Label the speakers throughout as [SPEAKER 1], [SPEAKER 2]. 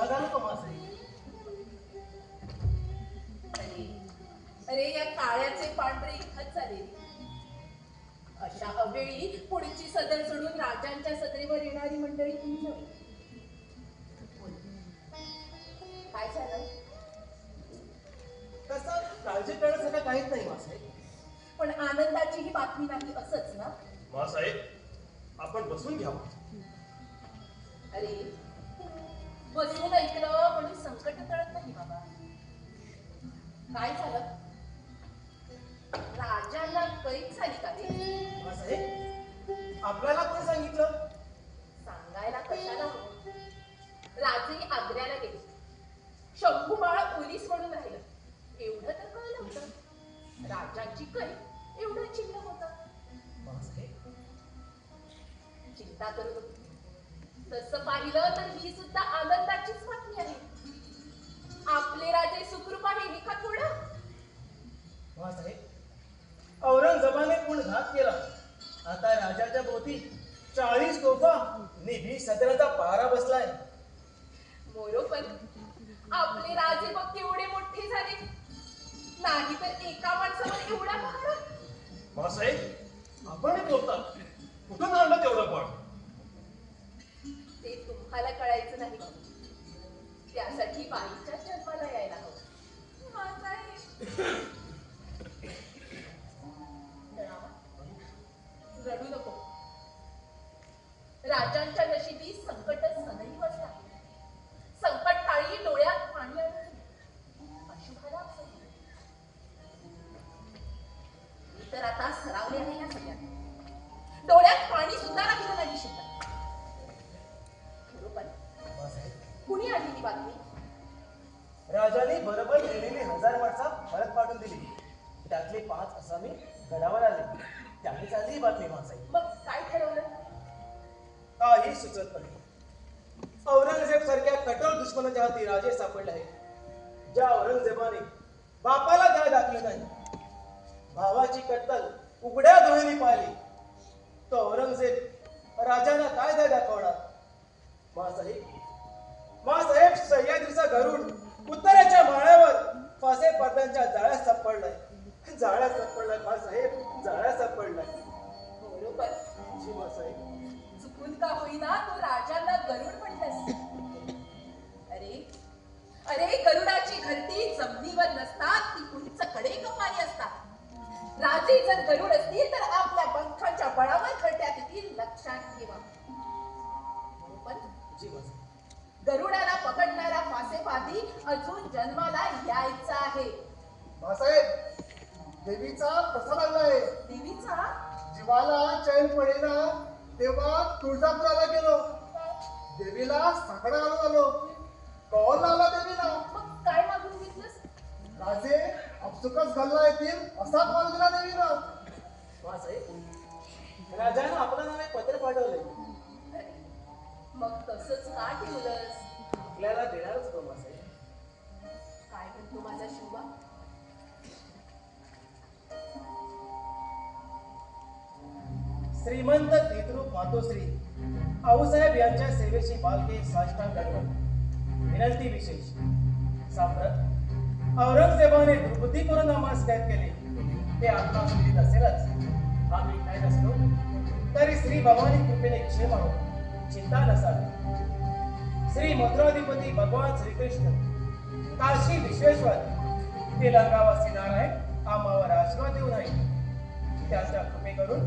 [SPEAKER 1] झालं तो मासे.
[SPEAKER 2] अरे या काळ्याचे पांढरे इथंच झाले. अशा अवेळी पुढची सदर सोडून राजांच्या सदरेवर येणारी मंडळी तुम्ही नव्हे. काय झालं?
[SPEAKER 1] तसं काळजी करण्यासारखं काहीच नाही मासे.
[SPEAKER 2] पण आनंदाची ही बातमी नाही असंच ना?
[SPEAKER 3] मासाहेब आपण बसून घ्यावं.
[SPEAKER 2] अरे बसून ऐकलं म्हणून संकट टळत नाही बाबा. काय झालं? राजांना कैद झाली का रे?
[SPEAKER 1] मासाहेब आपल्याला कोणी सांगितलं?
[SPEAKER 2] सांगायला कशाला हवं? राजे आग्र्याला गेले. शंभूबाळ पोलीस म्हणून राहिलं. एवढं तर कळलं होतं. राजाची कैद एवढं चिन्ह होतं.
[SPEAKER 1] मासाहेब
[SPEAKER 2] चिंता करू नको. तसं पाहिलं तर ही सुद्धा आनंदाचीच बातमी आहे. आपले राजे सुखरूप आहे हे का थोडं?
[SPEAKER 1] मासाहेब औरंगजेबाने पूर्ण घात केला. आता राजाच्या भोवती 40 तोफा आणि 20 सदराचा पहारा बसलाय.
[SPEAKER 2] मोरोपण आपले राजे बघ केवढे मोठे झाले. नाही तर एका माणसावर एवढा पहारा.
[SPEAKER 3] मासाहेब आपण बोलता कुठून आणलं तेवढं पण?
[SPEAKER 2] ते तुम्हाला कळायचं नाही. त्यासाठी बाईच्या जन्माला यायला हवं. रडू नको. राजांच्या नशिबी संकट सदैव असतात. संकट काळी डोळ्यात पाणी आणून अशुभाला असत. मी तर आता सरावले आहे या सगळ्यात. डोळ्यात पाणी सुद्धा राहिलं नाही शिल्लक. कुणी आली ही बातमी?
[SPEAKER 1] राजाने बरोबर गेलेली 1000 माणसं परत पाठवून दिली. त्यातले 5 आसामी गडावर आले. त्यांनी चालली ही बातमी मासाहेब.
[SPEAKER 2] मग काय ठरवलं?
[SPEAKER 1] काही सुचत नाही. औरंगजेब सारख्या कठोर दुश्मनाच्या हाती राजे सापडले आहेत. ज्या औरंगजेबाने बापाला गाय दाखली नाही, भावाची कत्तल उघड्या डोळ्यांनी पाहिली, तो औरंगजेब राजांना काय गाय दाखवणार? मासाहेब सह्याद्रीचा गरुड उत्तरेच्या माळ्यावर फासे पडद्यांच्या जाळ्यात सापडलाय. जाळ्यात सापडलाय मासाहेब, जाळ्यात सापडलाय.
[SPEAKER 2] बरोबर.
[SPEAKER 1] जी मासाहेब.
[SPEAKER 2] चुकून का होईना तो राजांना गरुड म्हणतस. अरे गरुडाची घरटी जमिनीवर नसतात, ती उंच कडे कपारी असतात. राजे जर गरुड असतील तर आपल्या पंखांच्या बळावर घरट्यात येतील, लक्षात ठेवा. बरोबर.
[SPEAKER 1] जी मासाहेब.
[SPEAKER 2] गरुडाला पकडणारा फासेपादी अजून जन्माला यायचा आहे.
[SPEAKER 4] मासाहेब देवीचा प्रसाद आणलाय.
[SPEAKER 2] देवीचा?
[SPEAKER 4] जीवाला चैन पडेना तेव्हा तुळजापुराला गेलो. देवीला साकडा घालून आलो. कॉल लावला देवीला.
[SPEAKER 2] मग काय मागून घेतलंस?
[SPEAKER 4] राजे अपसुकच घालला येतील असा कॉल दिला देवीनं.
[SPEAKER 1] मासाहेब राजानं आपल्या नावे पत्र पाठवले.
[SPEAKER 2] मग तसंच का ठेवलंस?
[SPEAKER 1] आपल्याला देणारच होतो मासाहेब.
[SPEAKER 2] काय म्हणतो माझा शिवा?
[SPEAKER 1] श्रीमंत देद्रूप मातोश्री आऊसाहेब यांच्या सेवेची बालके साष्टांग दंडवत. विनंती विशेष. साम्राट औरंगजेबाने दुर्बुद्धी करून आम्हास कैद केले. ते आपणास विदित असेलच. आम्ही काय नसलो तरी श्री भवानी कृपेने क्षेम आहोत. चिंता नसावी. श्री मथुराधिपती भगवान श्रीकृष्ण, काशी विश्वेश्वर, तेलंगावासी नारायण आम्हावर आशीर्वाद देऊन आहे. त्यांच्या कृपेकडून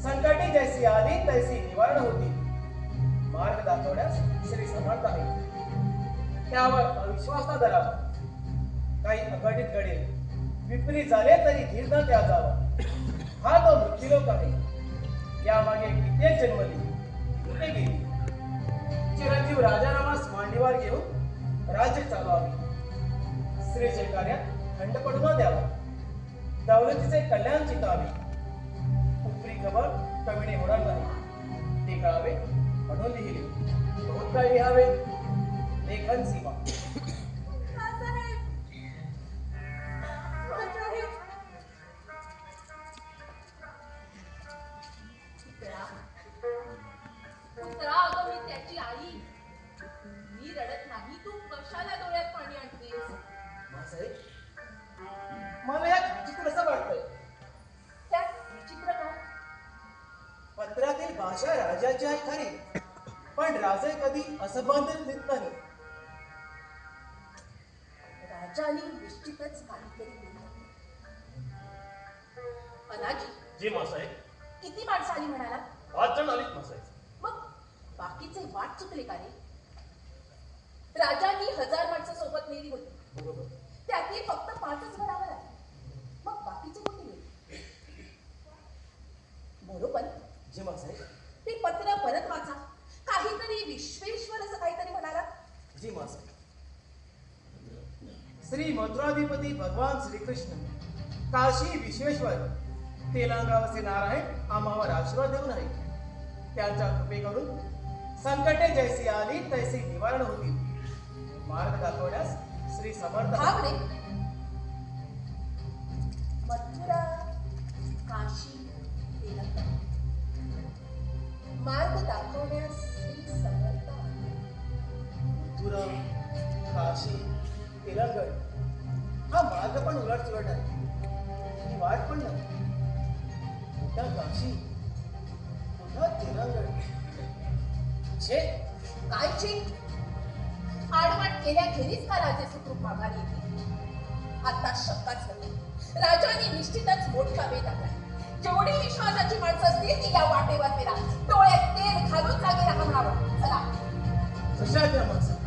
[SPEAKER 1] संकटी जैसी आली तैसी निवारण होती. मार्ग दाखवण्यास श्री समर्थ आहे. त्यावर अविश्वास न धरावा. काही अघटित घडेल, विपरीत झाले तरी धीर न त्यागावा. हा तो मृत्यूलोक आहे. यामागे कित्येक जन्मली कुठे गेली. चिरंजीव राजारामास मांडीवर घेऊन राज्य चालवावे. स्त्रीचे कार्यात खंड पडू न द्यावा. दौलतीचे कल्याण चितावे. उपरी खबर कवीने होणार नाही, ते कळावे म्हणून लिहिले. बहुत काय लिहावे. लेखन सीमा.
[SPEAKER 2] अगं मी त्याची आई. मी मी रडत नाही, तू कशाला डोळ्यात पाणी आणतेस?
[SPEAKER 1] मासाहेब, मला यात विचित्र असं वाटतंय.
[SPEAKER 2] त्यात विचित्र काय?
[SPEAKER 1] पत्रातील भाषा राजाची आहे खरी, पण राजे कधी असंबंधित लिहित नाही.
[SPEAKER 2] राजाने निश्चितच काहीतरी केलं. अनाजी,
[SPEAKER 3] जी मासाहेब.
[SPEAKER 2] किती माणसं आली म्हणाला?
[SPEAKER 3] 5 जण आलीत मासाहेब.
[SPEAKER 2] मग बाकीचे वाट चुकले का रे? राजांनी 1000 माणसं सोबत नेली होती,
[SPEAKER 3] बरोबर.
[SPEAKER 2] त्यातील फक्त 5च घरावर आले. मग बाकीचे कुठे गेले? बरोबर.
[SPEAKER 1] जी मासाहेब.
[SPEAKER 2] ते पत्र परत वाचा. काहीतरी विश्वेश्वर असं काहीतरी म्हणाला.
[SPEAKER 1] जी मासाहेब. श्री मथुराधिपती भगवान श्रीकृष्ण काशी विश्वेश्वर तेलंगावचे नारायण आम्हावर आशीर्वाद देऊन आहे. त्यांच्या कृपेकडून संकटे जैसी आली तैसी निवारण होती. मार्ग दाखवण्यास श्री समर्थ.
[SPEAKER 2] थांब रे. मथुरा, काशी, तेलंगणा. मार्ग दाखवण्यास श्री समर्थ आहे.
[SPEAKER 1] मथुरा, काशी, तेलंगण हा मार्ग पण उलट सुलट आहे. ही वाट पण नाही. पुन्हा काशी, पुन्हा तेलंगण. छे,
[SPEAKER 2] काय छे? आडवाट केल्याखेरीज का राजे सुखरूप माघारी येतील? आता शंकाच नाही. राजाने निश्चितच मोठा वेध टाकलाय. जेवढी विश्वासाची माणसं असतील ती या वाटेवर फिरा. डोळ्यात तेल घालून जागे राहा म्हणावं. चला.
[SPEAKER 1] कशा त्या माणसं